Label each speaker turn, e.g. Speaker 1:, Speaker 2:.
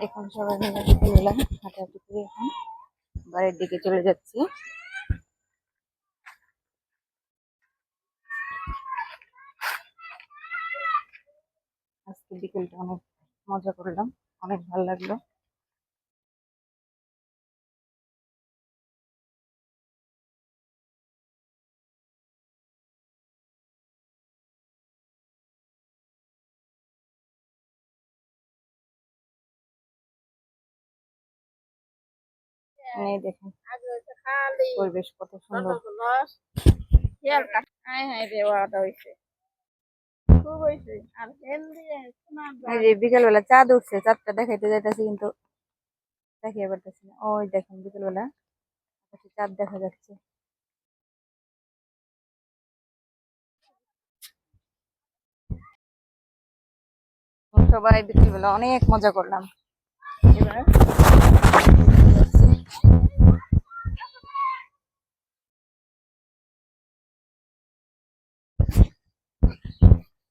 Speaker 1: এখন সবাই মিলে বিকেলবেলা হাঁটাহাঁটি করে এখন বাড়ির দিকে চলে যাচ্ছি। আজকে বিকেলটা অনেক মজা করলাম, অনেক ভালো লাগলো। এই দেখেন পরিবেশ কত সুন্দর। এই যে বিকেলবেলা চাঁদ উঠছে, চাঁদটা দেখাইতে যাইতেছি কিন্তু দেখিয়ে পারতেছি না। ওই দেখেন বিকেলবেলা আকাশে চাঁদ দেখা যাচ্ছে। সবাই বিকেলবেলা অনেক মজা করলাম। এবার